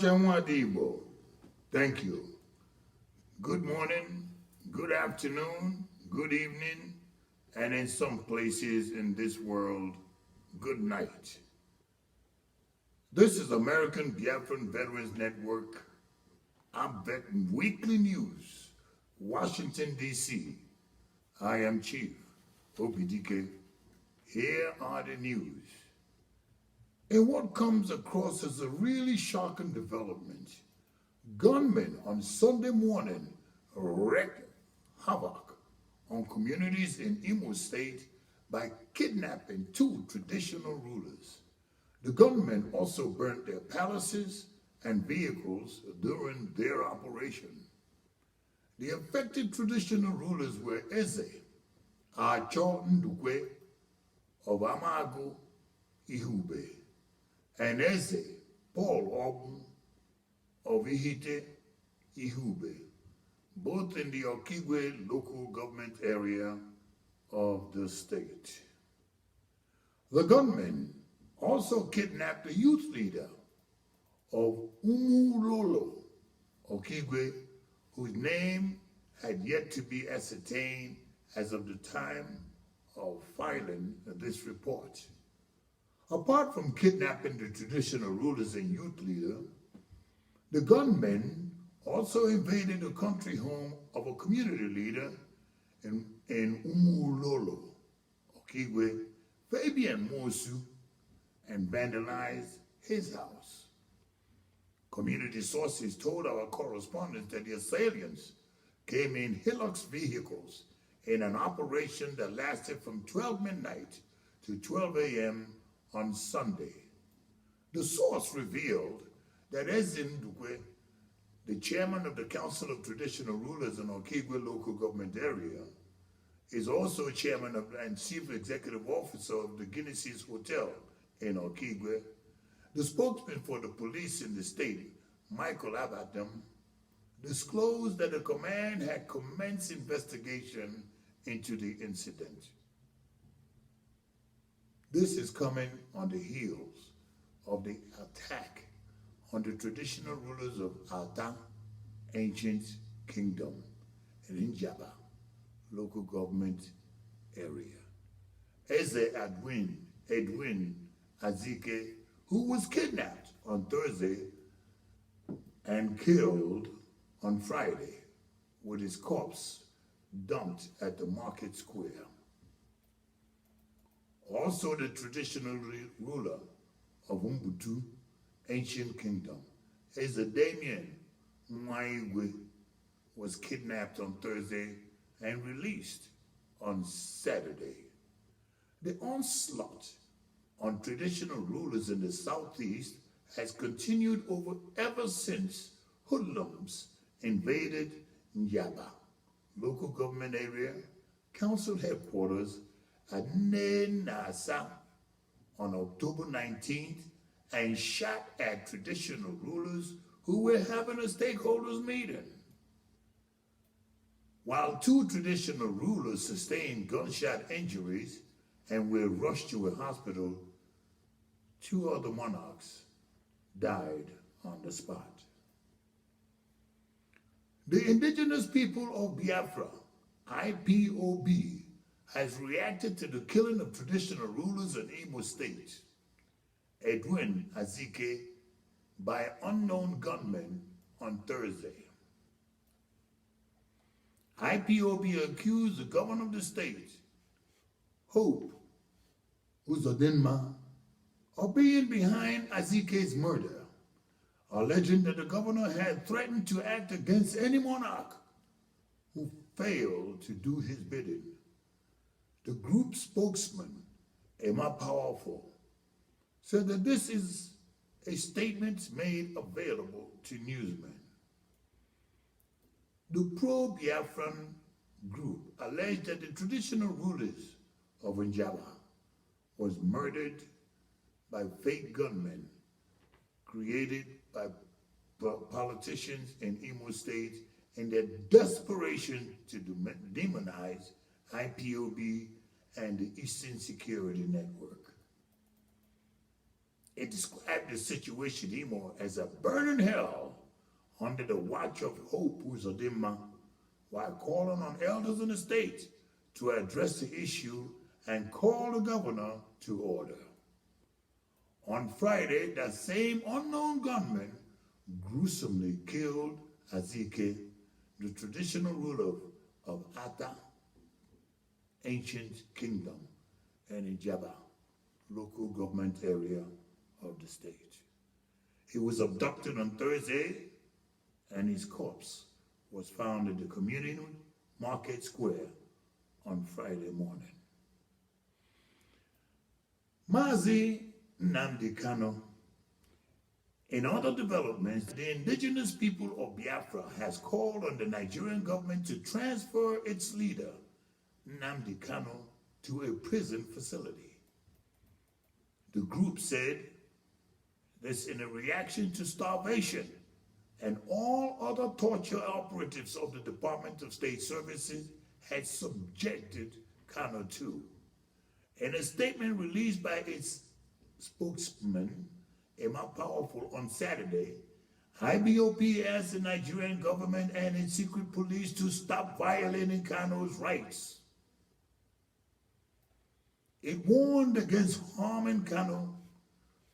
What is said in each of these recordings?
Mwadibo. Thank you. Good morning, good afternoon, good evening, and in some places in this world, good night. This is American Biafran Veterans Network, ABVet Weekly News, Washington, D.C. I am Chief OPDK. Here are the news. And what comes across as a really shocking development, gunmen on Sunday morning wreaked havoc on communities in Imo State by kidnapping two traditional rulers. The gunmen also burnt their palaces and vehicles during their operation. The affected traditional rulers were Eze Acho Ndukwe of Amagu Ihube and Eze Paul Ogun of Ihite Ihube, both in the Okigwe local government area of the state. The gunmen also kidnapped a youth leader of Umulolo Okigwe, whose name had yet to be ascertained as of the time of filing this report. Apart from kidnapping the traditional rulers and youth leader, the gunmen also invaded the country home of a community leader in Umulolo, Okigwe, Fabian Mosu, and vandalized his house. Community sources told our correspondents that the assailants came in Hilux vehicles in an operation that lasted from 12 midnight to 12 a.m. on Sunday. The source revealed that Ezin Dukwe, the chairman of the Council of Traditional Rulers in Okigwe local government area, is also chairman of and chief executive officer of the Guinness Hotel in Okigwe. The spokesman for the police in the state, Michael Abaddam, disclosed that the command had commenced investigation into the incident. This is coming on the heels of the attack on the traditional rulers of Alta, ancient kingdom, in Njaba, local government area. Eze Edwin Azike, who was kidnapped on Thursday and killed on Friday, with his corpse dumped at the market square. Also the traditional ruler of Umbutu, ancient kingdom, Eze Damien Mwaigwe, was kidnapped on Thursday and released on Saturday. The onslaught on traditional rulers in the southeast has continued ever since hoodlums invaded Njaba, local government area, council headquarters at Nenasa on October 19th and shot at traditional rulers who were having a stakeholders meeting. While two traditional rulers sustained gunshot injuries and were rushed to a hospital, two other monarchs died on the spot. The indigenous people of Biafra, IPOB, has reacted to the killing of traditional rulers in Imo State, Edwin Azike, by unknown gunmen on Thursday. IPOB accused the governor of the state, Hope Uzodinma, of being behind Azike's murder, alleging that the governor had threatened to act against any monarch who failed to do his bidding. The group spokesman, Emma Powerful, said that this is a statement made available to newsmen. The pro-Biafran group alleged that the traditional rulers of Njaba was murdered by fake gunmen created by politicians in Imo State in their desperation to demonize IPOB and the Eastern Security Network. It described the situation Imo as a burning hell under the watch of Hope Uzodinma, while calling on elders in the state to address the issue and call the governor to order. On Friday, that same unknown gunman gruesomely killed Azike, the traditional ruler of Ata, ancient kingdom, and Ijaba, local government area of the state. He was abducted on Thursday, and his corpse was found in the community market square on Friday morning. Mazi Nnamdi Kanu. In other developments, the indigenous people of Biafra has called on the Nigerian government to transfer its leader, Nnamdi Kanu, to a prison facility. The group said this in a reaction to starvation and all other torture operatives of the Department of State Services had subjected Kanu to. In a statement released by its spokesman, Emma Powerful, on Saturday, IBOP asked the Nigerian government and its secret police to stop violating Kanu's rights. It warned against harming Kanu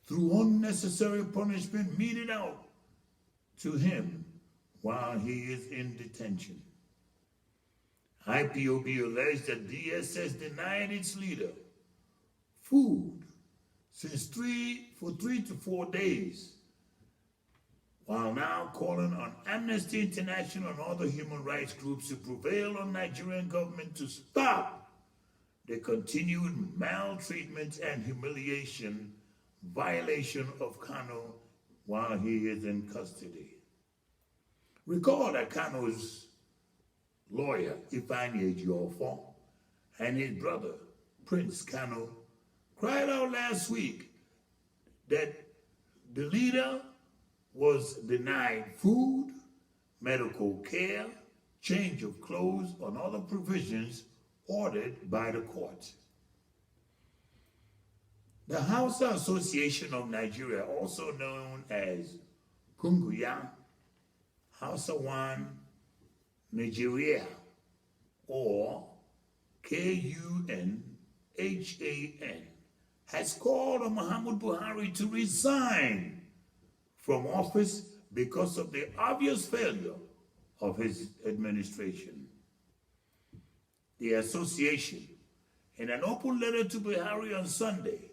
through unnecessary punishment meted out to him while he is in detention. IPOB alleged that DSS denied its leader food for 3 to 4 days, while now calling on Amnesty International and other human rights groups to prevail on Nigerian government to stop the continued maltreatment and humiliation violation of Kanu while he is in custody. Recall that Kanu's lawyer, Ifeanyi Ejiofor, and his brother, Prince Kanu, cried out last week that the leader was denied food, medical care, change of clothes, and other provisions ordered by the court. The Hausa Association of Nigeria, also known as Kungiya Hausawan Nigeria, or KUNHAN, has called on Muhammadu Buhari to resign from office because of the obvious failure of his administration. The association, in an open letter to Buhari on Sunday,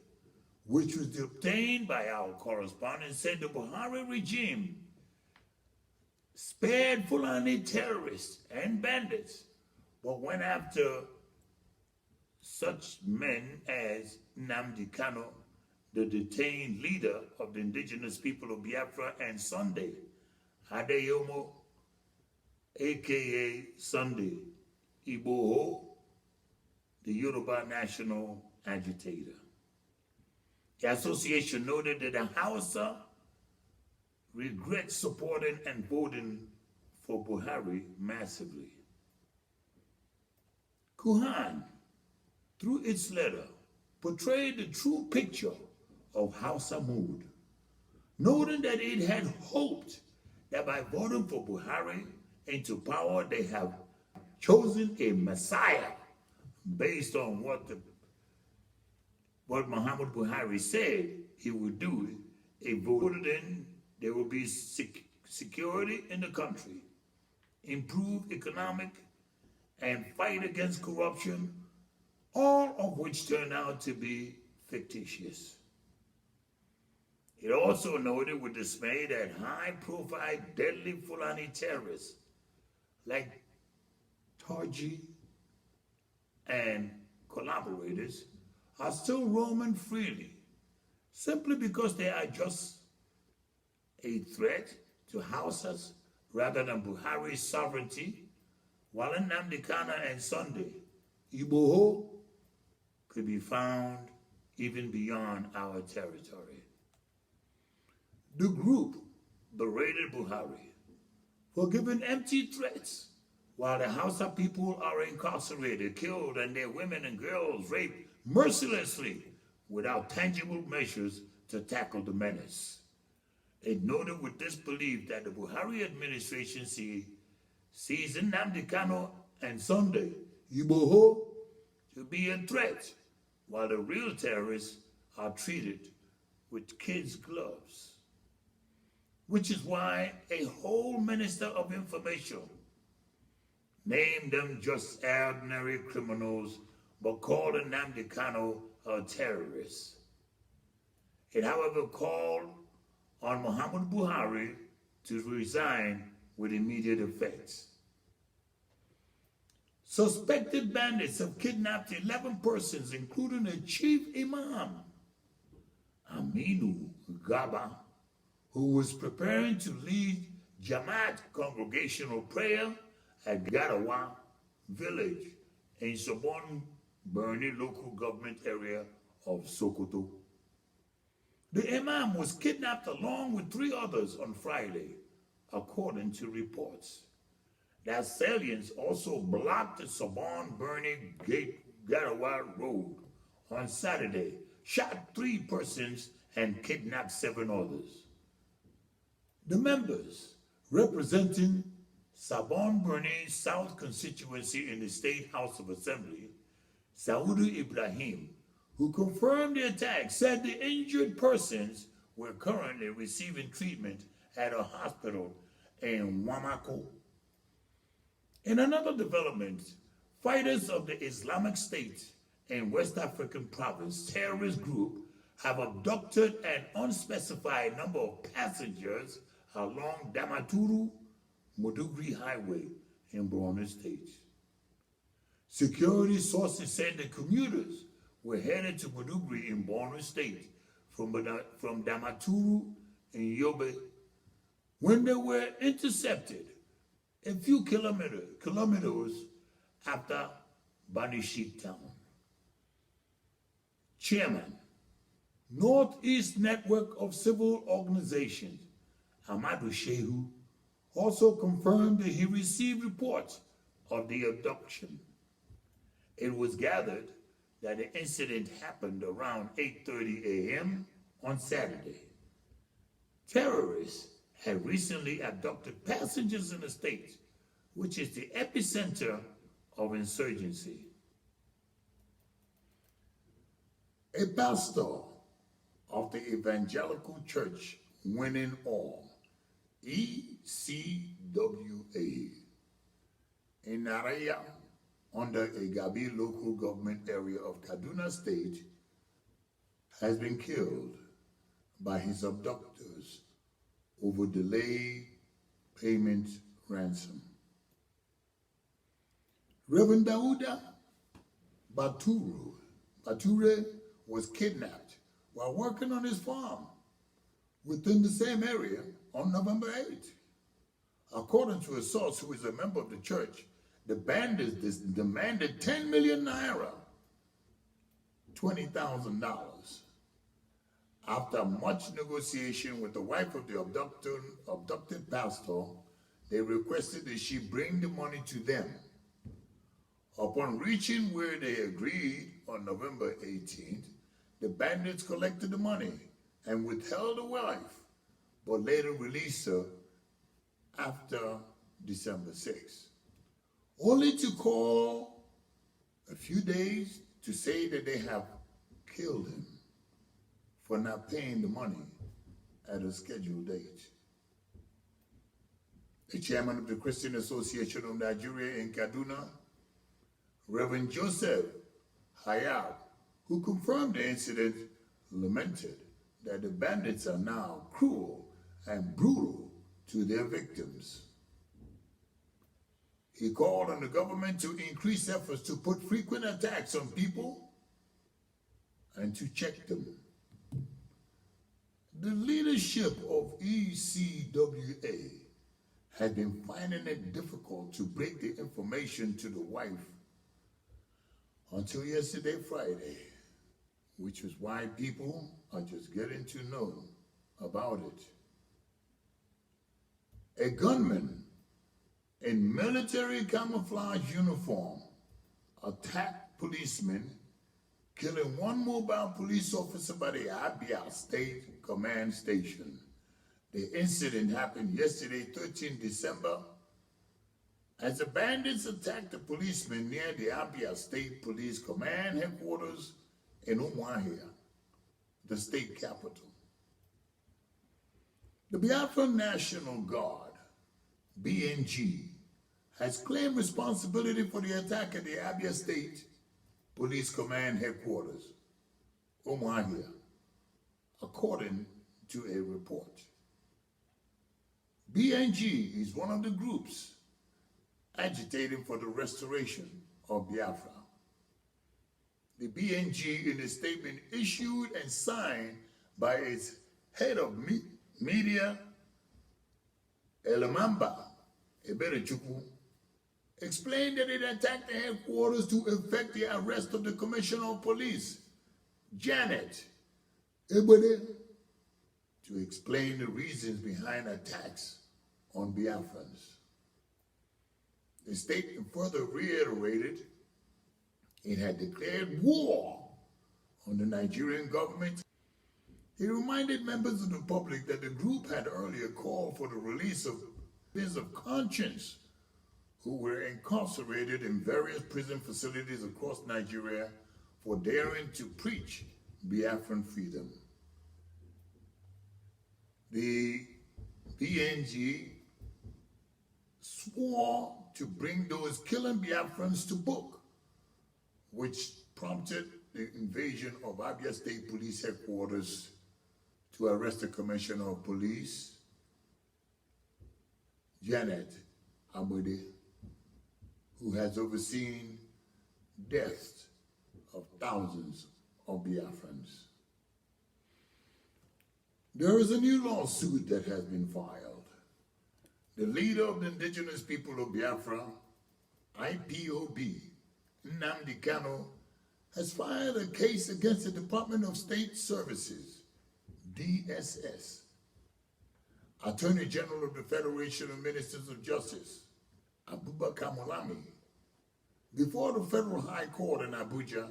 which was obtained by our correspondent, said the Buhari regime spared Fulani terrorists and bandits, but went after such men as Nnamdi Kanu, the detained leader of the indigenous people of Biafra, and Sunday Adeyomo, aka Sunday Igboho, the Yoruba national agitator. The association noted that the Hausa regrets supporting and voting for Buhari massively. Kuhan, through its letter, portrayed the true picture of Hausa mood, noting that it had hoped that by voting for Buhari into power, they have chosen a messiah based on what Muhammadu Buhari said he would do. He voted in, there will be security in the country, improve economic, and fight against corruption, all of which turned out to be fictitious. It also noted with dismay that high-profile, deadly Fulani terrorists like Tarji and collaborators are still roaming freely, simply because they are just a threat to Hausas rather than Buhari's sovereignty, while in Nnamdi Kanu and Sunday, Igboho could be found even beyond our territory. The group berated Buhari for giving empty threats while the Hausa people are incarcerated, killed, and their women and girls raped mercilessly without tangible measures to tackle the menace. It noted with disbelief that the Buhari administration sees Nnamdi Kanu and Sunday Igboho to be a threat, while the real terrorists are treated with kids' gloves. Which is why a whole Minister of Information named them just ordinary criminals but called Nnamdi Kanu a terrorist. It, however, called on Muhammadu Buhari to resign with immediate effect. Suspected bandits have kidnapped 11 persons, including a chief imam, Aminu Gaba, who was preparing to lead Jamaat congregational prayer at Garawa village in Sabon Birni local government area of Sokoto. The imam was kidnapped along with 3 others on Friday, according to reports. The assailants also blocked the Sabon Birni Garawa road on Saturday, shot 3 persons, and kidnapped 7 others. The members, representing Sabon Birni South constituency in the State House of Assembly, Saudu Ibrahim, who confirmed the attack, said the injured persons were currently receiving treatment at a hospital in Wamako. In another development, fighters of the Islamic State in West African province terrorist group have abducted an unspecified number of passengers along Damaturu-Mudugri Highway in Borno State. Security sources said the commuters were headed to Mudugri in Borno State from Damaturu in Yobe when they were intercepted a few kilometers after Banishik town. Chairman, Northeast Network of Civil Organizations, Amadou Shehu, also confirmed that he received reports of the abduction. It was gathered that the incident happened around 8:30 a.m. on Saturday. Terrorists had recently abducted passengers in the state, which is the epicenter of insurgency. A pastor of the Evangelical Church Winning All, ECWA, in Naraya, under a Gabi local government area of Kaduna State, has been killed by his abductors over delayed payment ransom. Reverend Dauda Bature was kidnapped while working on his farm within the same area on November 8th. According to a source who is a member of the church, the bandits demanded 10 million naira, $20,000. After much negotiation with the wife of the abducted pastor, they requested that she bring the money to them. Upon reaching where they agreed on November 18th, the bandits collected the money and withheld the wife, but later released her after December 6th, only to call a few days to say that they have killed him for not paying the money at a scheduled date. The chairman of the Christian Association of Nigeria in Kaduna, Reverend Joseph Hayab, who confirmed the incident, lamented that the bandits are now cruel and brutal to their victims. He called on the government to increase efforts to put frequent attacks on people and to check them. The leadership of ECWA had been finding it difficult to break the information to the wife until yesterday, Friday, which is why people are just getting to know about it. A gunman in military camouflage uniform attacked policemen, killing one mobile police officer by the Abia State Command Station. The incident happened yesterday, 13 December, as the bandits attacked a policeman near the Abia State Police Command headquarters in Umuahia, the state capital. The Biafran National Guard, BNG, has claimed responsibility for the attack at the Abia State Police Command headquarters, Umuahia, according to a report. BNG is one of the groups agitating for the restoration of Biafra. The BNG, in a statement issued and signed by its head of media, Elamamba Eberechukwu, explained that it attacked the headquarters to effect the arrest of the Commissioner of Police, Janet Ebede, to explain the reasons behind attacks on Biafrans. The statement further reiterated it had declared war on the Nigerian government. He reminded members of the public that the group had earlier called for the release of prisoners of conscience who were incarcerated in various prison facilities across Nigeria for daring to preach Biafran freedom. The BNG swore to bring those killing Biafrans to book, which prompted the invasion of Abia State Police headquarters to arrest the Commissioner of Police, Janet Ebede, who has overseen deaths of thousands of Biafrans. There is a new lawsuit that has been filed. The leader of the indigenous people of Biafra, IPOB, Nnamdi Kanu, has filed a case against the Department of State Services, DSS, Attorney General of the Federation of Ministers of Justice, Abubakar Malami, before the Federal High Court in Abuja,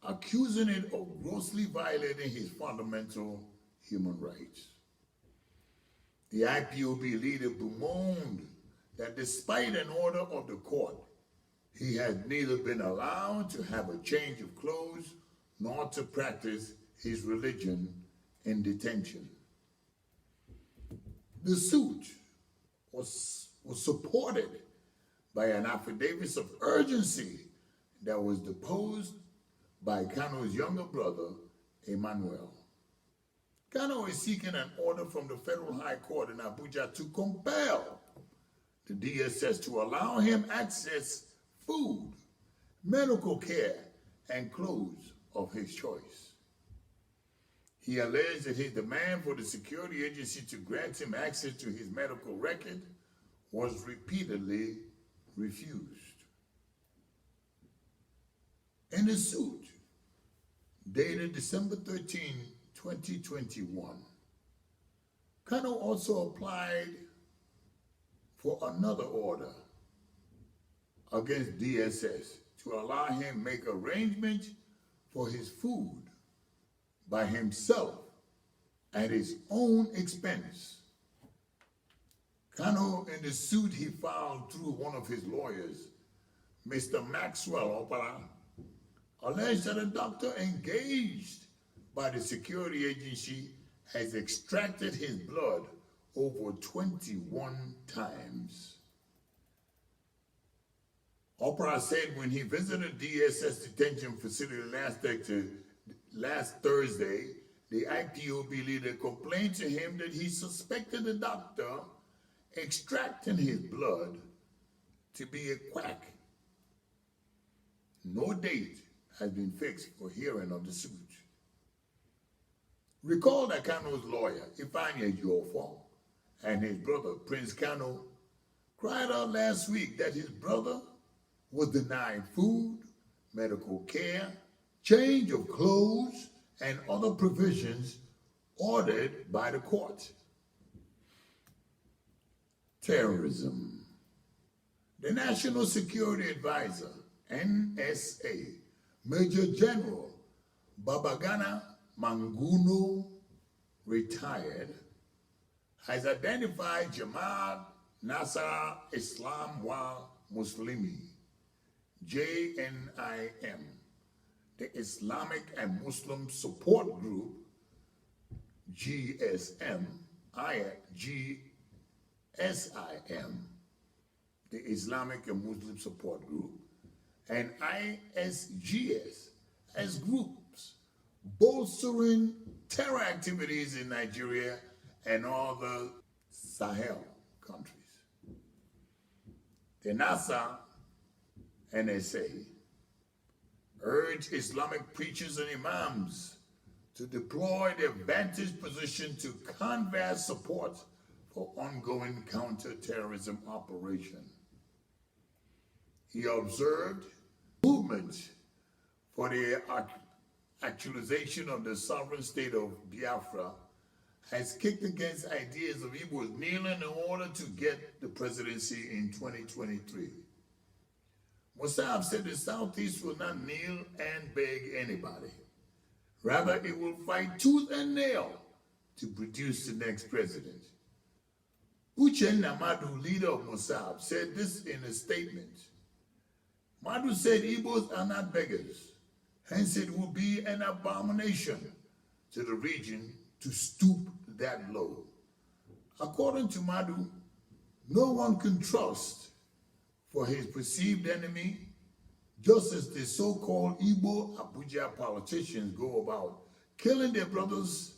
accusing it of grossly violating his fundamental human rights. The IPOB leader bemoaned that despite an order of the court, he had neither been allowed to have a change of clothes nor to practice his religion in detention. The suit was supported by an affidavit of urgency that was deposed by Kanu's younger brother, Emmanuel. Kanu is seeking an order from the Federal High Court in Abuja to compel the DSS to allow him access food, medical care, and clothes of his choice. He alleged that his demand for the security agency to grant him access to his medical record was repeatedly refused. In the suit, dated December 13, 2021, Kanu also applied for another order against DSS to allow him make arrangements for his food by himself at his own expense. Kanu, in the suit he filed through one of his lawyers, Mr. Maxwell Opara, alleged that a doctor engaged by the security agency has extracted his blood over 21 times. Opera said when he visited DSS detention facility last Thursday, the IPOB leader complained to him that he suspected the doctor extracting his blood to be a quack. No date has been fixed for hearing of the suit. Recall that Kanu's lawyer, Ifeanyi Ejiofor, and his brother, Prince Kanu, cried out last week that his brother was denied food, medical care, change of clothes, and other provisions ordered by the court. Terrorism. The National Security Advisor, NSA, Major General Babagana Manguno, retired, has identified Jamaat Nasser Islam wa Muslimi, JNIM, the Islamic and Muslim Support Group, GSM, GSIM, the Islamic and Muslim Support Group, and ISGS as groups bolstering terror activities in Nigeria and all the Sahel countries. The NASA NSA urge Islamic preachers and imams to deploy their vantage position to canvass support for ongoing counter-terrorism operation. He observed movement for the actualization of the sovereign state of Biafra has kicked against ideas of Igbos kneeling in order to get the presidency in 2023. Musab said the Southeast will not kneel and beg anybody. Rather, it will fight tooth and nail to produce the next president. Uchenna Madu, leader of Musab, said this in a statement. Madu said Igbos are not beggars, hence it will be an abomination to the region to stoop that low. According to Madu, no one can trust for his perceived enemy, just as the so-called Igbo Abuja politicians go about killing their brothers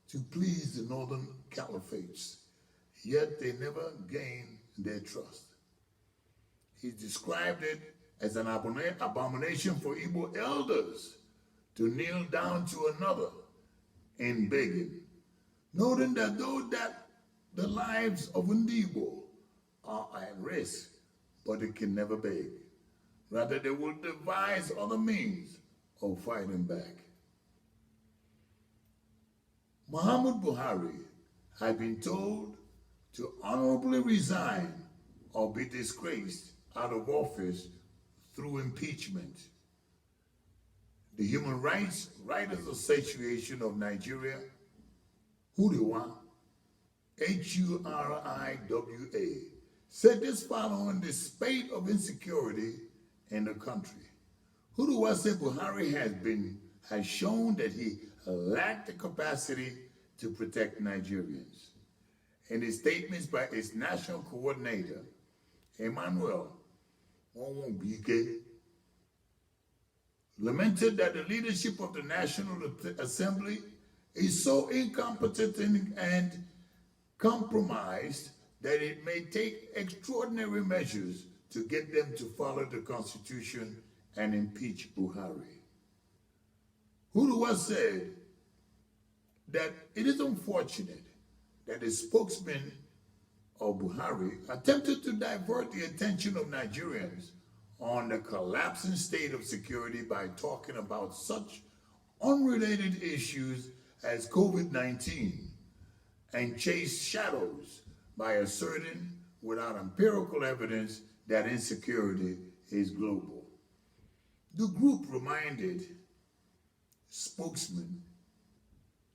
to please the northern caliphates, yet they never gain their trust. He described it as an abomination for Igbo elders to kneel down to another in begging, noting that though that the lives of Igbo are at risk, but they can never beg. Rather, they will devise other means of fighting back. Muhammad Buhari had been told to honorably resign or be disgraced out of office through impeachment. The Human Rights Writers Association of Nigeria, HURIWA, HURIWA, said this following the spate of insecurity in the country. HURIWA said Buhari has shown that he lacked the capacity to protect Nigerians. In his statements by its national coordinator, Emmanuel Onwubike, lamented that the leadership of the National Assembly is so incompetent and compromised that it may take extraordinary measures to get them to follow the Constitution and impeach Buhari. Huruwa said that it is unfortunate that the spokesman of Buhari attempted to divert the attention of Nigerians on the collapsing state of security by talking about such unrelated issues as COVID-19 and chase shadows by asserting without empirical evidence that insecurity is global. The group reminded spokesman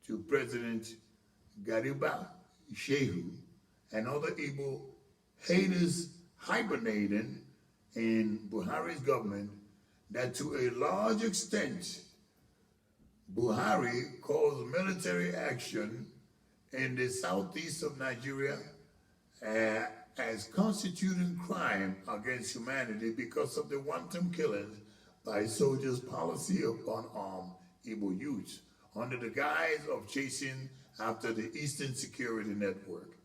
to President Gariba Shehu and other Igbo haters hibernating in Buhari's government that to a large extent, Buhari calls military action in the southeast of Nigeria as constituting crime against humanity because of the wanton killings by soldiers' policy of unarmed Igbo youths under the guise of chasing after the Eastern Security Network.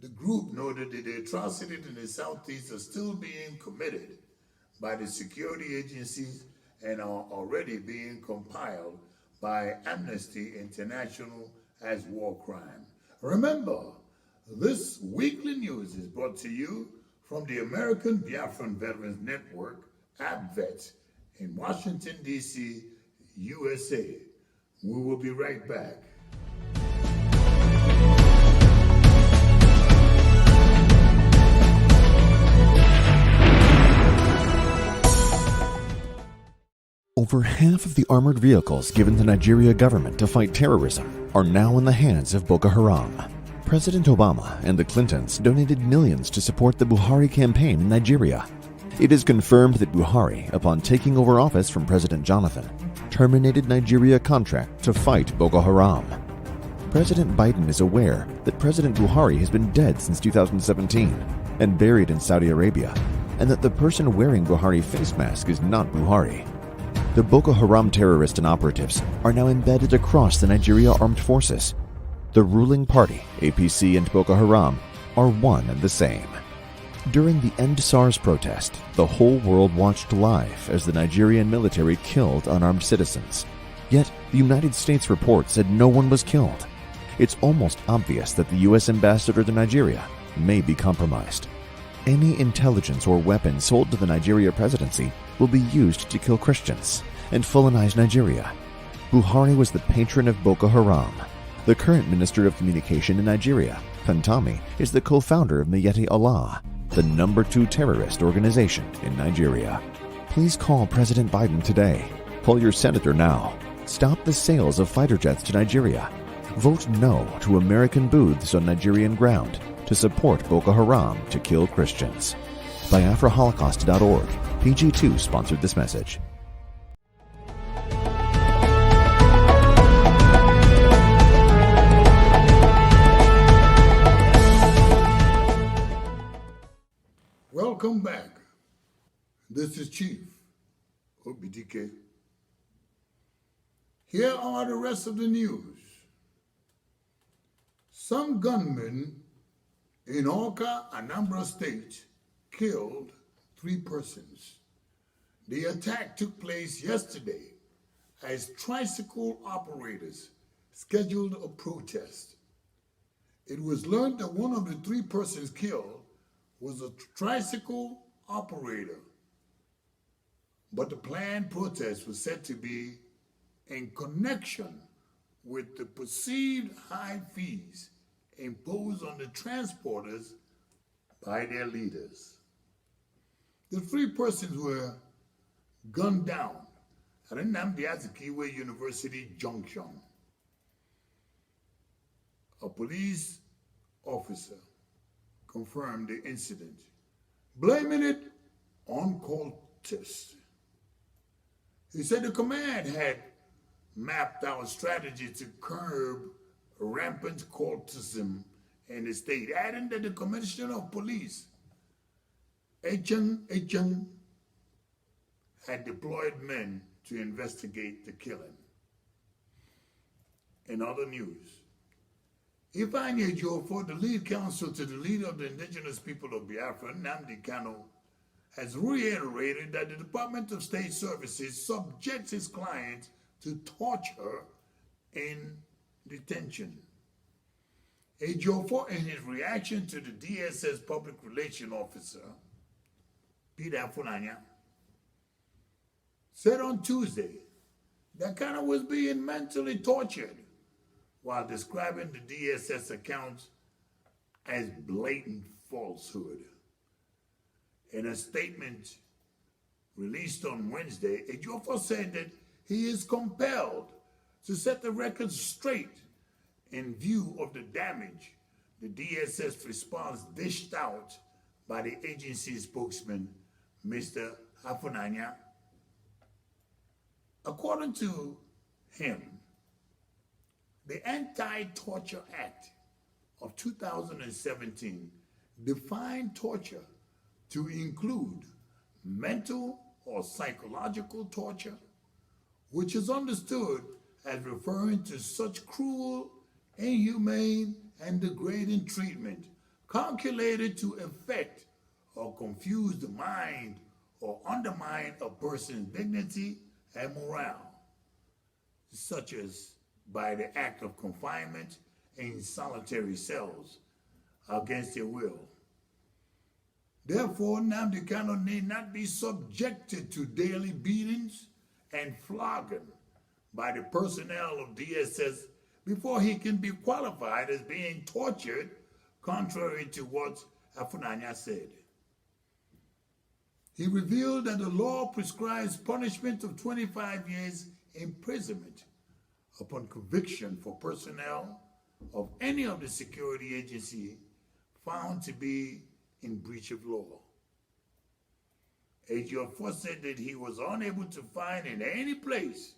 The group noted that the atrocities in the Southeast are still being committed by the security agencies and are already being compiled by Amnesty International as war crime. Remember, this weekly news is brought to you from the American Biafran Veterans Network, ABVet, in Washington, D.C., USA. We will be right back. Over half of the armored vehicles given the Nigeria government to fight terrorism are now in the hands of Boko Haram. President Obama and the Clintons donated millions to support the Buhari campaign in Nigeria. It is confirmed that Buhari, upon taking over office from President Jonathan, terminated Nigeria contract to fight Boko Haram. President Biden is aware that President Buhari has been dead since 2017 and buried in Saudi Arabia, and that the person wearing Buhari face mask is not Buhari. The Boko Haram terrorists and operatives are now embedded across the Nigeria armed forces. The ruling party, APC, and Boko Haram are one and the same. During the End SARS protest, the whole world watched live as the Nigerian military killed unarmed citizens. Yet, the United States report said no one was killed. It's almost obvious that the U.S. ambassador to Nigeria may be compromised. Any intelligence or weapon sold to the Nigeria presidency will be used to kill Christians and Fulanize Nigeria. Buhari was the patron of Boko Haram. The current Minister of Communication in Nigeria, Pantami, is the co-founder of Miyetti Allah, the number 2 terrorist organization in Nigeria. Please call President Biden today. Call your senator now. Stop the sales of fighter jets to Nigeria. Vote no to American booths on Nigerian ground to support Boko Haram to kill Christians. BiafraHolocaust.org. PG2 sponsored this message. Welcome back. This is Chief OBDK. Here are the rest of the news. Some gunmen in Awka, Anambra State, killed 3 persons. The attack took place yesterday as tricycle operators scheduled a protest. It was learned that one of the 3 persons killed was a tricycle operator, but the planned protest was said to be in connection with the perceived high fees imposed on the transporters by their leaders. The 3 persons were gunned down at Nnamdi Azikiwe University Junction. A police officer confirmed the incident, blaming it on cultists. He said the command had mapped out a strategy to curb rampant cultism in the state, adding that the commissioner of police, Echeng, had deployed men to investigate the killing. In other news, Ifeanyi Ejiofor, the lead counsel to the leader of the indigenous people of Biafra, Nnamdi Kanu, has reiterated that the Department of State Services subjects his client to torture in detention. Ejiofor, in his reaction to the DSS public relations officer, Peter Afunanya, said on Tuesday that Kanu was being mentally tortured while describing the DSS accounts as blatant falsehood. In a statement released on Wednesday, Ejiofor said that he is compelled to set the record straight in view of the damage the DSS response dished out by the agency's spokesman, Mr. Afunanya. According to him, the Anti-Torture Act of 2017 defined torture to include mental or psychological torture, which is understood as referring to such cruel, inhumane, and degrading treatment calculated to affect or confuse the mind or undermine a person's dignity and morale, such as by the act of confinement in solitary cells against their will. Therefore, Nnamdi Kanu need not be subjected to daily beatings and flogging by the personnel of DSS before he can be qualified as being tortured, contrary to what Afunanya said. He revealed that the law prescribes punishment of 25 years imprisonment upon conviction for personnel of any of the security agency found to be in breach of law. AGO4 said that he was unable to find in any place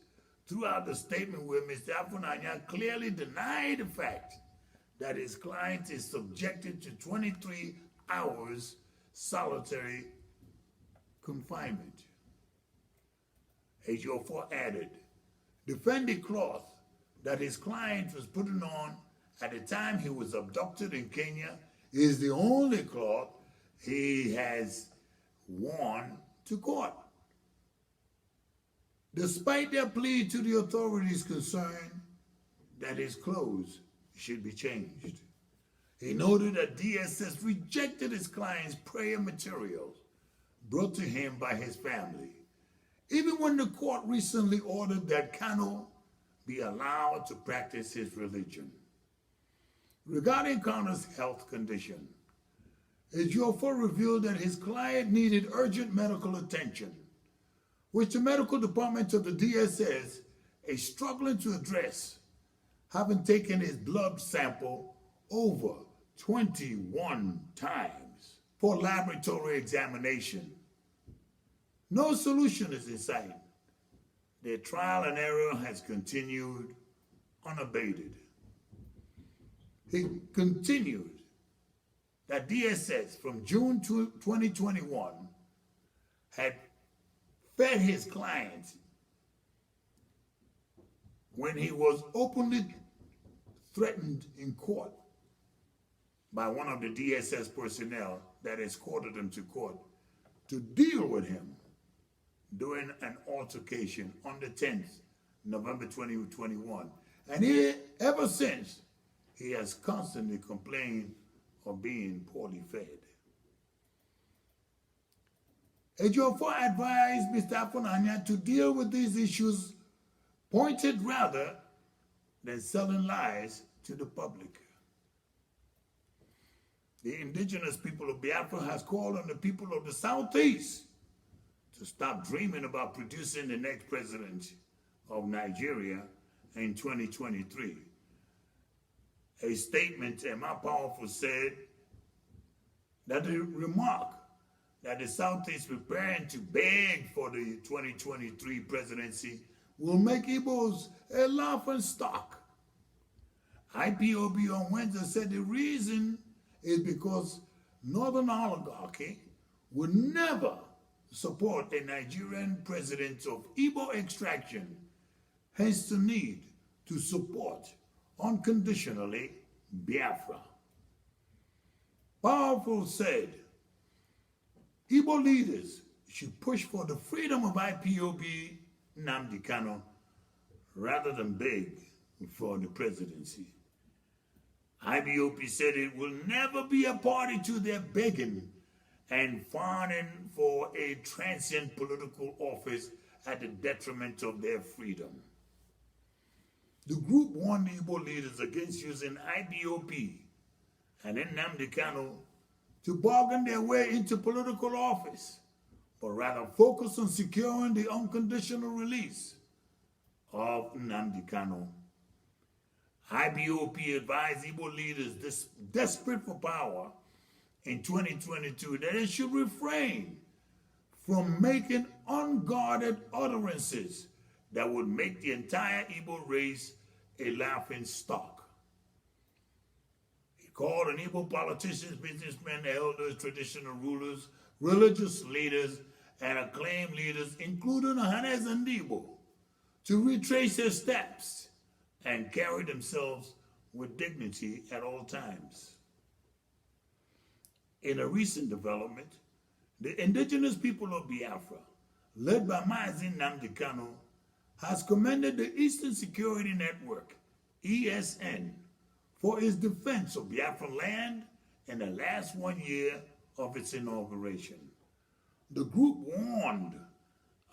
throughout the statement where Mr. Afunanya clearly denied the fact that his client is subjected to 23 hours solitary confinement. AGO4 added, the Fendi cloth that his client was putting on at the time he was abducted in Kenya is the only cloth he has worn to court. Despite their plea to the authorities concerned that his clothes should be changed, he noted that DSS rejected his client's prayer materials brought to him by his family, even when the court recently ordered that Kano be allowed to practice his religion. Regarding Kano's health condition, Ejiofor revealed that his client needed urgent medical attention, which the medical department of the DSS is struggling to address, having taken his blood sample over 21 times for laboratory examination. No solution is in sight. Their trial and error has continued unabated. He continued that DSS from June 2021 had fed his client when he was openly threatened in court by one of the DSS personnel that escorted him to court to deal with him during an altercation on the 10th, November 2021. And ever since, he has constantly complained of being poorly fed. Ejiofor advised Mr. Afunanya to deal with these issues pointed rather than selling lies to the public. The indigenous people of Biafra has called on the people of the Southeast to stop dreaming about producing the next president of Nigeria in 2023. A statement, Emma Powerful said that the remark that the South is preparing to beg for the 2023 presidency will make Igbos a laughing stock. IPOB on Wednesday said the reason is because Northern oligarchy would never support a Nigerian president of Igbo extraction, hence the need to support unconditionally Biafra. Powerful said, Igbo leaders should push for the freedom of IPOB Nnamdi Kanu rather than beg for the presidency. IBOP said it will never be a party to their begging and fawning for a transient political office at the detriment of their freedom. The group warned Igbo leaders against using IBOP and Nnamdi Kanu to bargain their way into political office, but rather focus on securing the unconditional release of Nnamdi Kanu. IBOP advised Igbo leaders desperate for power in 2022 that they should refrain from making unguarded utterances that would make the entire Igbo race a laughing stock. He called on Igbo politicians, businessmen, elders, traditional rulers, religious leaders, and acclaimed leaders, including Ohanes and Igbo, to retrace their steps and carry themselves with dignity at all times. In a recent development, the indigenous people of Biafra, led by Mazi Nnamdi Kanu, has commended the Eastern Security Network, ESN, for its defense of Biafran land in the last 1 year of its inauguration. The group warned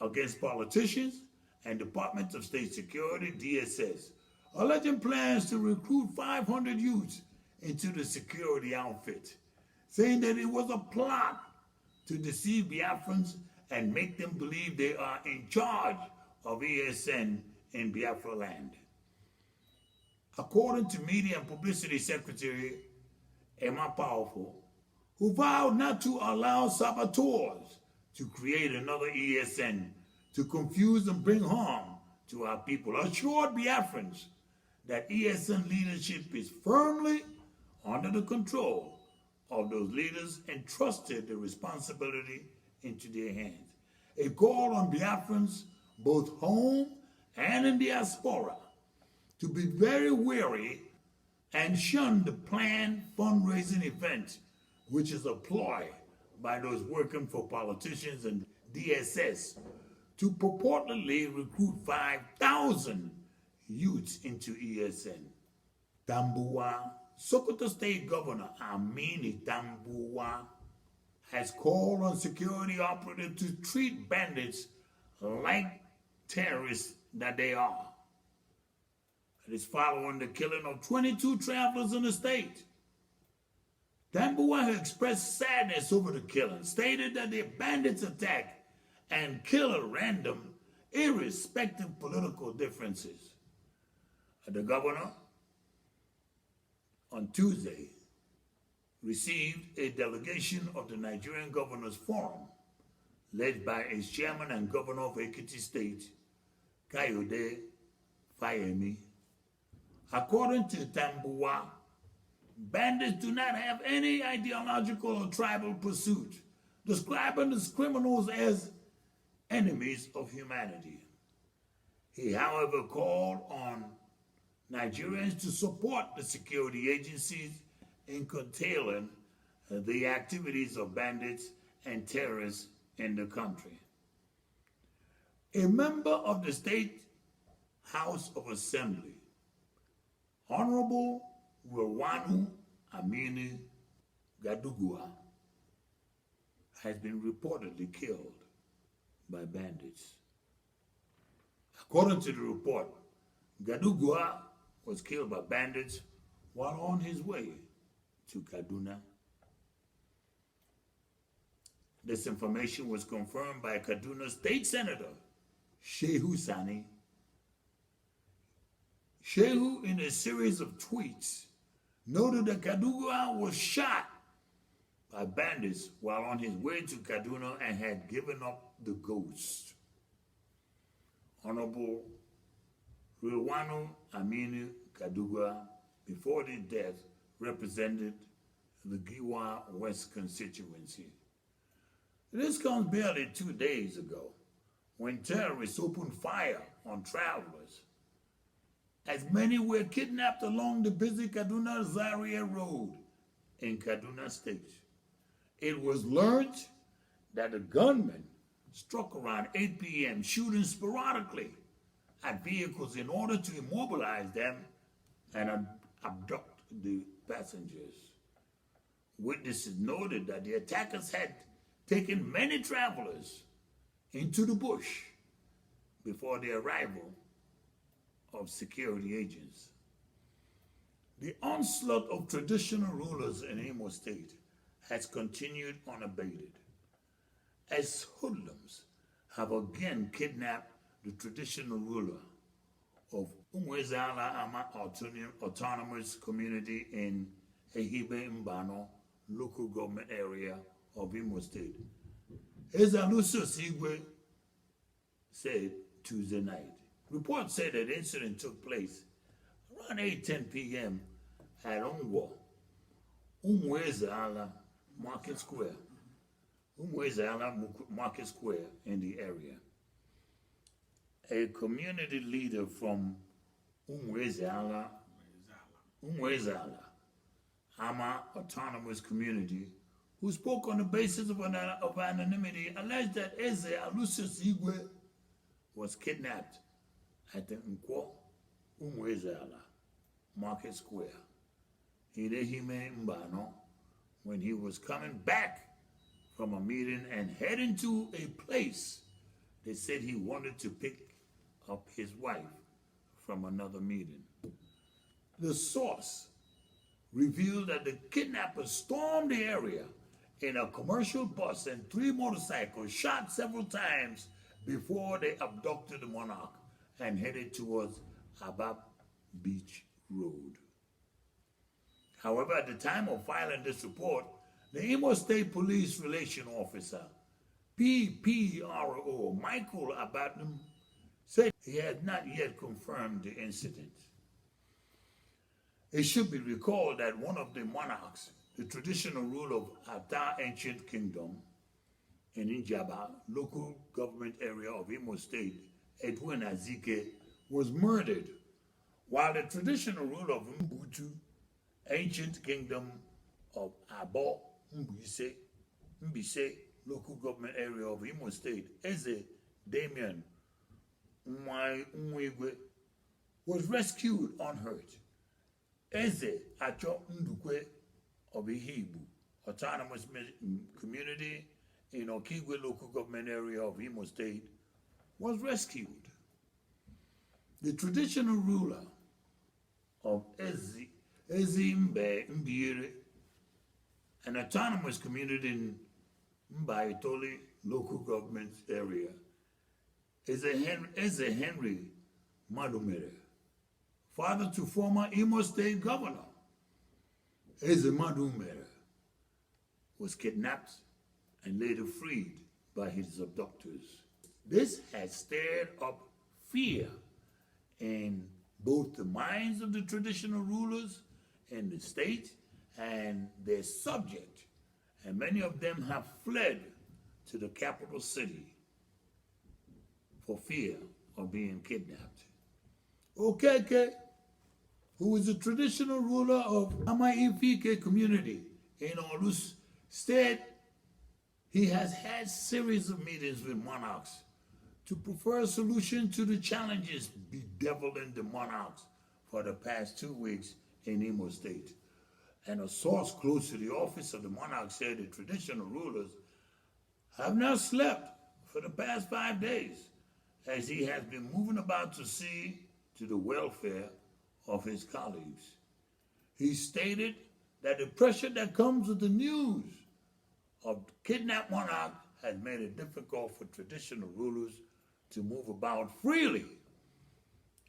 against politicians and Department of State Security, DSS, alleging plans to recruit 500 youths into the security outfit, saying that it was a plot to deceive Biafrans and make them believe they are in charge of ESN in Biafra land. According to Media and Publicity Secretary Emma Powerful, who vowed not to allow saboteurs to create another ESN to confuse and bring harm to our people, assured Biafrans that ESN leadership is firmly under the control of those leaders and trusted the responsibility into their hands. A call on Biafrans, both home and in diaspora, to be very wary and shun the planned fundraising event, which is a ploy by those working for politicians and DSS to purportedly recruit 5,000 youths into ESN. Tambuwa, Sokoto State Governor Amini Tambuwa has called on security operatives to treat bandits like terrorists that they are. It is following the killing of 22 travelers in the state. Tambuwa has expressed sadness over the killing, stated that the bandits attack and kill at random, irrespective of political differences. The governor, on Tuesday, received a delegation of the Nigerian Governors Forum, led by its chairman and governor of Ekiti State, Kayode Fayemi. According to Tambuwa, bandits do not have any ideological or tribal pursuit, describing these criminals as enemies of humanity. He, however, called on Nigerians to support the security agencies in curtailing the activities of bandits and terrorists in the country. A member of the State House of Assembly, Honorable Rwanu Amini Gadugua, has been reportedly killed by bandits. According to the report, Gadugua was killed by bandits while on his way to Kaduna. This information was confirmed by Kaduna State Senator Shehu Sani. Shehu, in a series of tweets, noted that Gadugua was shot by bandits while on his way to Kaduna and had given up the ghost. Honorable Rwanu Aminu Kadugwa, before his death, represented the Giwa West constituency. This comes barely 2 days ago, when terrorists opened fire on travelers, as many were kidnapped along the busy Kaduna-Zaria Road in Kaduna State. It was learned that the gunmen struck around 8 p.m., shooting sporadically at vehicles in order to immobilize them and abduct the passengers. Witnesses noted that the attackers had taken many travelers into the bush before the arrival of security agents. The onslaught of traditional rulers in Imo State has continued unabated, as hoodlums have again kidnapped the traditional ruler of Umwezala Ama Autonomous Community in Ehibe Mbano local government area of Imo State. Ezaluso Sigwe said Tuesday night. Reports say that the incident took place around 8:10 p.m. at Ongwo, Umwezala Market Square. Umwezala Market Square in the area. A community leader from Umwezala Ama Autonomous Community, who spoke on the basis of anonymity, alleged that Eze Alucius Igwe was kidnapped at the Nkwo Umwezala Market Square, Hidehime Mbano, when he was coming back from a meeting and heading to a place they said he wanted to pick up his wife from another meeting. The source revealed that the kidnappers stormed the area in a commercial bus and 3 motorcycles shot several times before they abducted the monarch and headed towards Abab Beach Road. However, at the time of filing this report, the Imo State Police Relation Officer, PPRO, Michael Abatum, said he had not yet confirmed the incident. It should be recalled that one of the monarchs, the traditional ruler of Ata Ancient Kingdom in Njaba, local government area of Imo State, Edwin Azike, was murdered, while the traditional ruler of Mbutu, Ancient Kingdom of Abo Mbise, local government area of Imo State, Eze Damien Mwigwe, was rescued unhurt. Eze Acho Ndukwe of Ihibu, autonomous community in Okigwe local government area of Imo State, was rescued. The traditional ruler of Ezimbe Mbiere, an autonomous community in Mbaitoli local government area, is a Henry Madumere, father to former Imo State Governor Eze Madumere, was kidnapped and later freed by his abductors. This has stirred up fear in both the minds of the traditional rulers in the state and their subject, and many of them have fled to the capital city for fear of being kidnapped. Okeke, who is the traditional ruler of Amaifike community in Orus State, he has had series of meetings with monarchs to prefer a solution to the challenges bedeviling the monarchs for the past 2 weeks in Imo State. And a source close to the office of the monarch said the traditional rulers have not slept for the past 5 days, as he has been moving about to see to the welfare of his colleagues. He stated that the pressure that comes with the news of kidnapped monarch has made it difficult for traditional rulers to move about freely,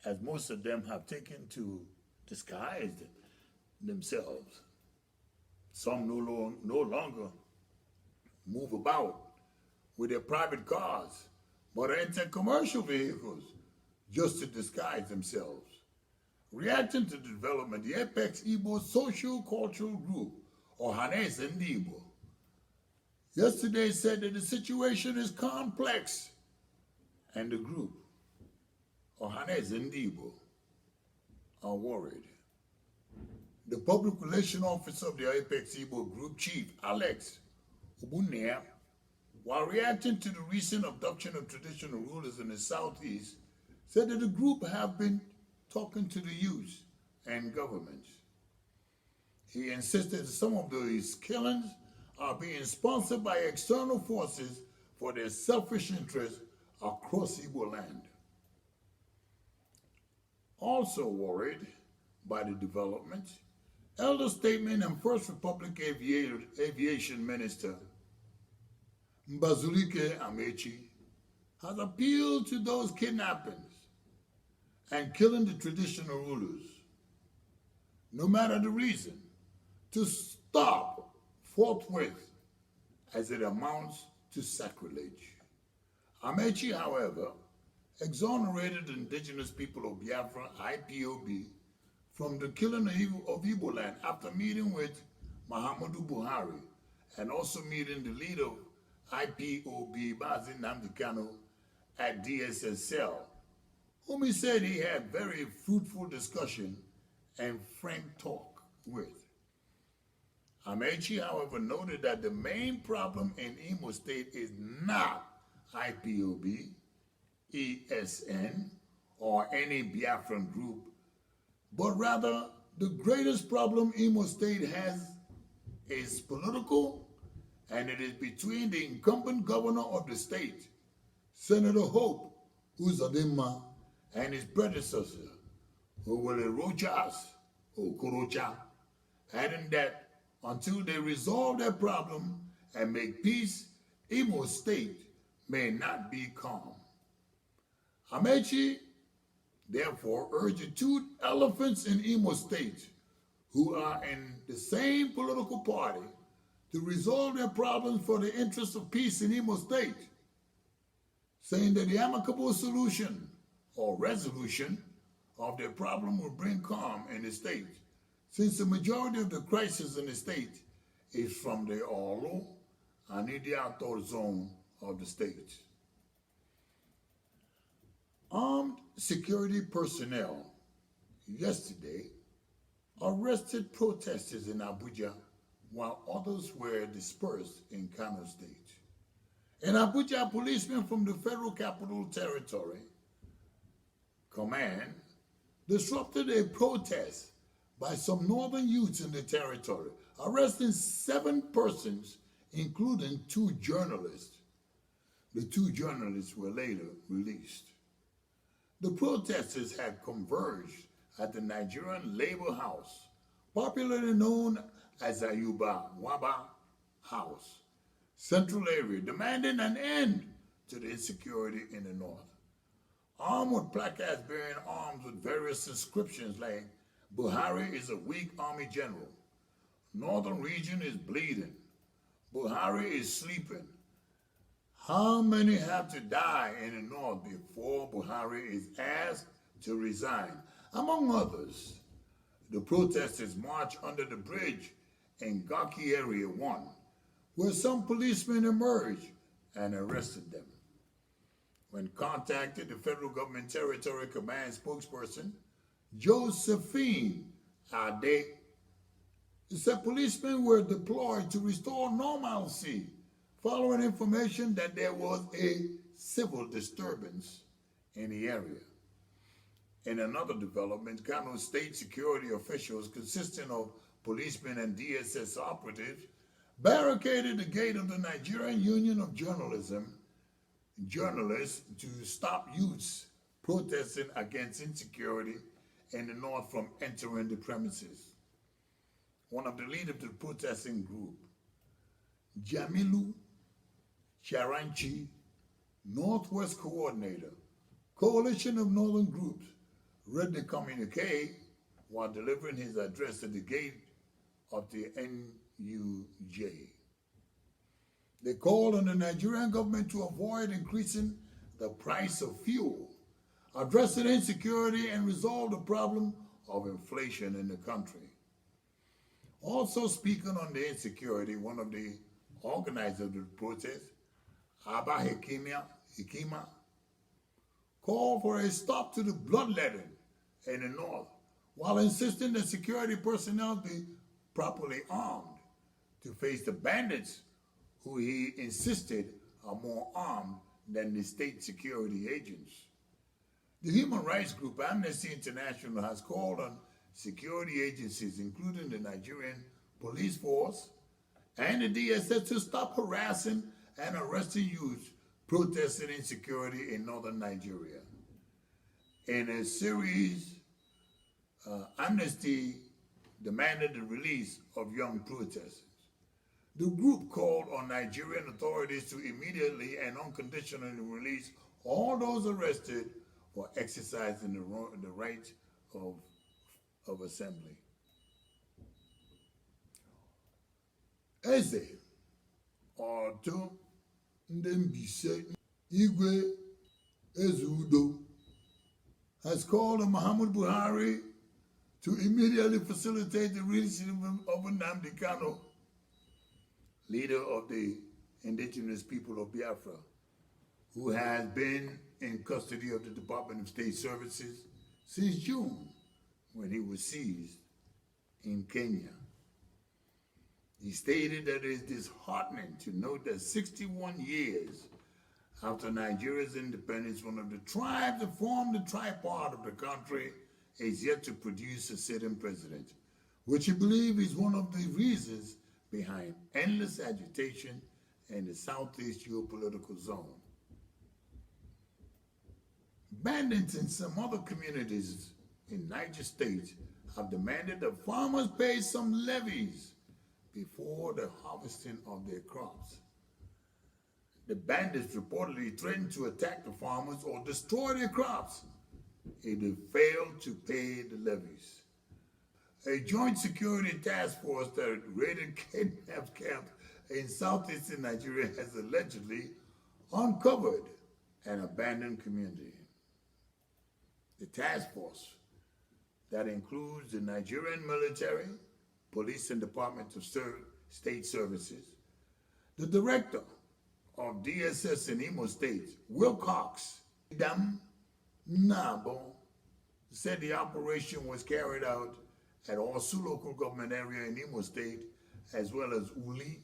as most of them have taken to disguise themselves. Some no longer move about with their private cars, but enter commercial vehicles just to disguise themselves. Reacting to the development, the Apex Igbo Social Cultural Group, or Hanes and Igbo, yesterday said that the situation is complex, and the group, or Hanes and Igbo, are worried. The public relations officer of the Apex Igbo Group, Chief Alex Ubunea, while reacting to the recent abduction of traditional rulers in the Southeast, said that the group have been talking to the youth and governments. He insisted that some of these killings are being sponsored by external forces for their selfish interests across Igbo land. Also worried by the development, Elder Statesman and First Republic Aviation Minister Mbazulike Amechi has appealed to those kidnappings and killing the traditional rulers, no matter the reason, to stop forthwith, as it amounts to sacrilege. Amechi, however, exonerated the indigenous people of Biafra, IPOB, from the killing of Igbo land after meeting with Muhammadu Buhari and also meeting the leader of IPOB, Bazi Nnamdi Kanu, at DSSL, whom he said he had very fruitful discussion and frank talk with. Amechi, however, noted that the main problem in Imo State is not IPOB, ESN, or any Biafran group, but rather the greatest problem Imo State has is political, and it is between the incumbent governor of the state, Senator Hope Uzodinma, and his predecessor, Owele Rochas, Okorocha, adding that until they resolve their problem and make peace, Imo State may not be calm. Amechi therefore urged the two elephants in Imo State who are in the same political party to resolve their problems for the interest of peace in Imo State, saying that the amicable solution or resolution of their problem will bring calm in the state, since the majority of the crisis in the state is from the Olo and Idiato zone of the state. Armed security personnel yesterday arrested protesters in Abuja while others were dispersed in Kano State. In Abuja, policemen from the Federal Capital Territory Command disrupted a protest by some northern youths in the territory, arresting 7 persons, including 2 journalists. The 2 journalists were later released. The protesters had converged at the Nigerian Labor House, popularly known as Ayuba Waba House, central area, demanding an end to the insecurity in the north. Armed with placards bearing arms with various inscriptions like Buhari is a weak army general, northern region is bleeding, Buhari is sleeping. How many have to die in the north before Buhari is asked to resign? Among others, the protesters marched under the bridge in Gaki Area 1, where some policemen emerged and arrested them. When contacted, the Federal Government Territory Command spokesperson, Josephine Ade, said policemen were deployed to restore normalcy following information that there was a civil disturbance in the area. In another development, Kano State security officials consisting of policemen and DSS operatives barricaded the gate of the Nigerian Union of Journalists to stop youths protesting against insecurity in the north from entering the premises. One of the leaders of the protesting group, Jamilu Charanchi, Northwest Coordinator, Coalition of Northern Groups, read the communique while delivering his address at the gate of the NUJ. They called on the Nigerian government to avoid increasing the price of fuel, addressing insecurity, and resolve the problem of inflation in the country. Also speaking on the insecurity, one of the organizers of the protest, Abba Hikima, called for a stop to the bloodletting in the north, while insisting that security personnel be properly armed to face the bandits who he insisted are more armed than the state security agents. The human rights group Amnesty International has called on security agencies, including the Nigerian police force and the DSS, to stop harassing and arresting youths protesting insecurity in northern Nigeria. In a series, Amnesty demanded the release of young protesters. The group called on Nigerian authorities to immediately and unconditionally release all those arrested for exercising the right of assembly. Eze Oto Ndembise Igwe Ezeudo has called on Muhammad Buhari to immediately facilitate the release of Nnamdi Kanu, leader of the indigenous people of Biafra, who has been in custody of the Department of State Services since June, when he was seized in Kenya. He stated that it is disheartening to note that 61 years after Nigeria's independence, one of the tribes that formed the tripart of the country is yet to produce a sitting president, which he believes is one of the reasons behind endless agitation in the southeast geopolitical zone. Bandits in some other communities in Niger State have demanded that farmers pay some levies before the harvesting of their crops. The bandits reportedly threatened to attack the farmers or destroy their crops if they failed to pay the levies. A joint security task force that raided kidnapped camps in southeastern Nigeria has allegedly uncovered an abandoned community. The task force, that includes the Nigerian military, police, and Department of State Services, the director of DSS in Imo State, Wilcox Dam Nabo, said the operation was carried out at Osu local government area in Imo State, as well as Uli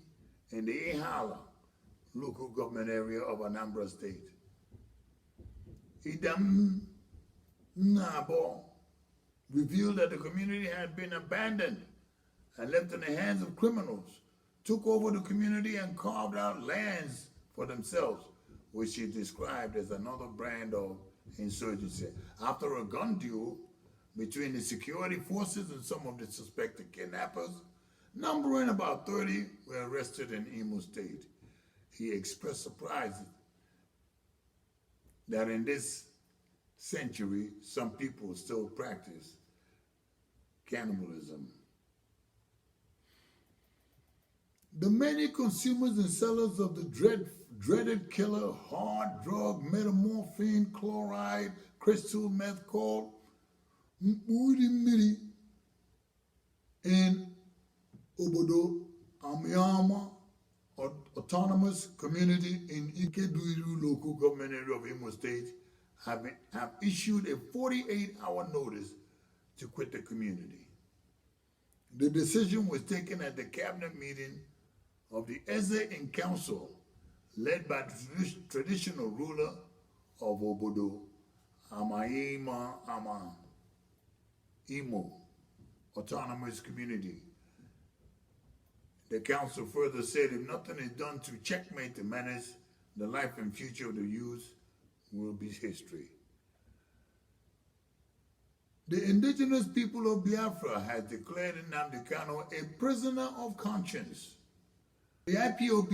in the Ihala local government area of Anambra State. Idam Nabo revealed that the community had been abandoned and left in the hands of criminals, took over the community and carved out lands for themselves, which he described as another brand of insurgency. After a gun duel between the security forces and some of the suspected kidnappers, numbering about 30 were arrested in Imo State. He expressed surprise that in this century, some people still practice cannibalism. The many consumers and sellers of the dreaded killer hard drug metamorphine chloride crystal meth called Miri in Obodo Amiyama Autonomous Community in Ikeduiru local government area of Imo State have issued a 48-hour notice to quit the community. The decision was taken at the cabinet meeting of the Eze in Council, led by the traditional ruler of Obodo Imo Autonomous Community. The council further said if nothing is done to checkmate the menace, the life and future of the youth will be history. The indigenous people of Biafra has declared Nnamdi Kanu a prisoner of conscience. The IPOB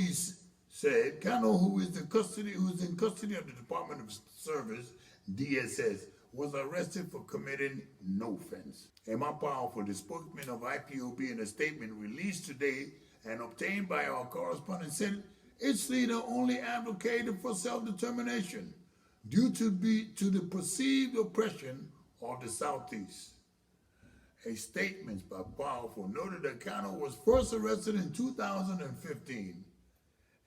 said Kanu, who is in custody of the Department of Service, DSS, was arrested for committing no offense. Emma Powerful, the spokesman of IPOB, in a statement released today and obtained by our correspondent, said its leader only advocated for self-determination due to the perceived oppression of the Southeast. A statement by Powerful noted that Kanu was first arrested in 2015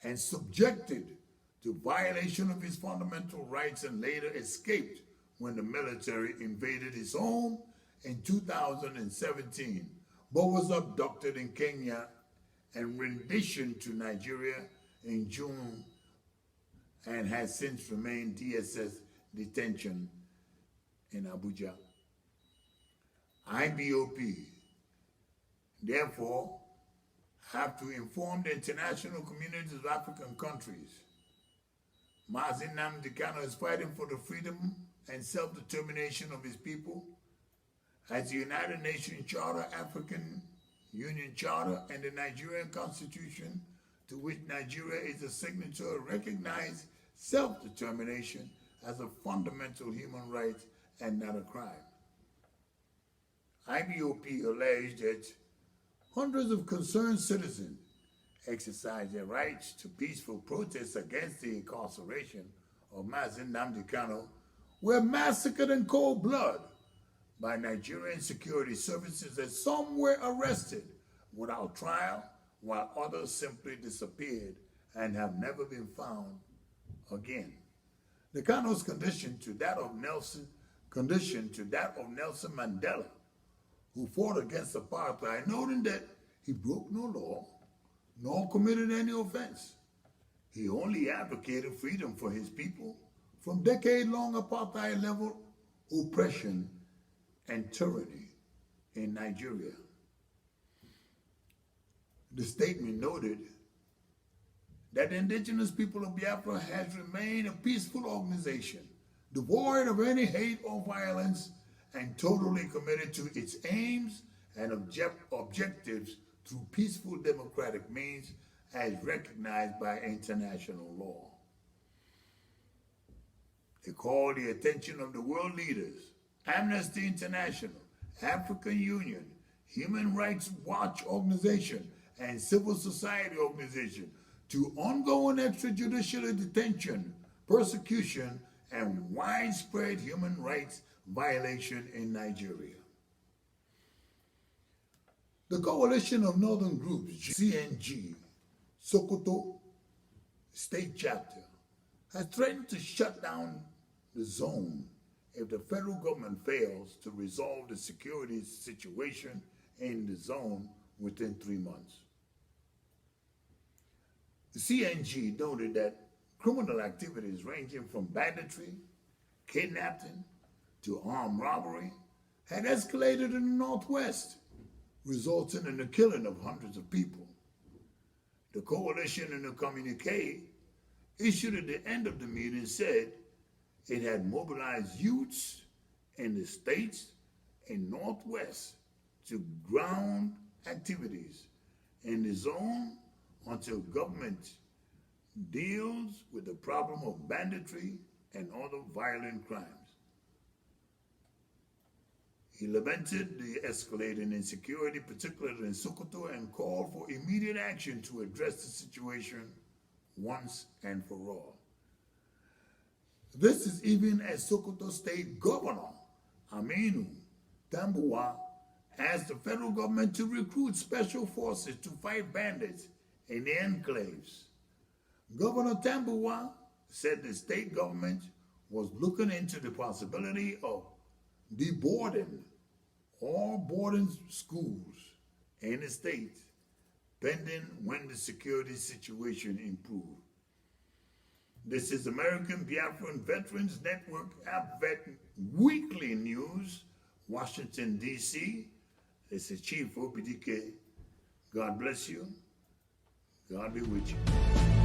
and subjected to violation of his fundamental rights and later escaped when the military invaded his home in 2017, but was abducted in Kenya and renditioned to Nigeria in June and has since remained DSS detention in Abuja. IBOP, therefore, have to inform the international communities of African countries. Mazi Nnamdi Kanu is fighting for the freedom and self-determination of his people, as the United Nations Charter, African Union Charter, and the Nigerian Constitution, to which Nigeria is a signatory, recognize self-determination as a fundamental human right and not a crime. IBOP alleged that hundreds of concerned citizens exercised their rights to peaceful protests against the incarceration of Mazi Nnamdi Kanu were massacred in cold blood by Nigerian security services, and some were arrested without trial, while others simply disappeared and have never been found again. The Kanu's condition to that of Nelson Mandela, who fought against apartheid, noting that he broke no law nor committed any offense. He only advocated freedom for his people from decade-long apartheid-level oppression and tyranny in Nigeria. The statement noted that the indigenous people of Biafra has remained a peaceful organization, devoid of any hate or violence, and totally committed to its aims and objectives through peaceful democratic means as recognized by international law. They call the attention of the world leaders, Amnesty International, African Union, Human Rights Watch Organization, and civil society organization to ongoing extrajudicial detention, persecution, and widespread human rights violation in Nigeria. The Coalition of Northern Groups, CNG, Sokoto State Chapter, has threatened to shut down the zone if the federal government fails to resolve the security situation in the zone within 3 months. The CNG noted that criminal activities ranging from banditry, kidnapping, to armed robbery had escalated in the Northwest, resulting in the killing of hundreds of people. The coalition in a communique issued at the end of the meeting said it had mobilized youths in the states and Northwest to ground activities in the zone until government deals with the problem of banditry and other violent crimes. He lamented the escalating insecurity, particularly in Sokoto, and called for immediate action to address the situation once and for all. This is even as Sokoto State Governor Aminu Tambuwa asked the federal government to recruit special forces to fight bandits in the enclaves. Governor Tambuwa said the state government was looking into the possibility of deboarding all boarding schools in the state, pending when the security situation improved. This is American Biafran Veterans Network, ABVet Weekly News, Washington, D.C. This is Chief Obidike. God bless you. God be with you.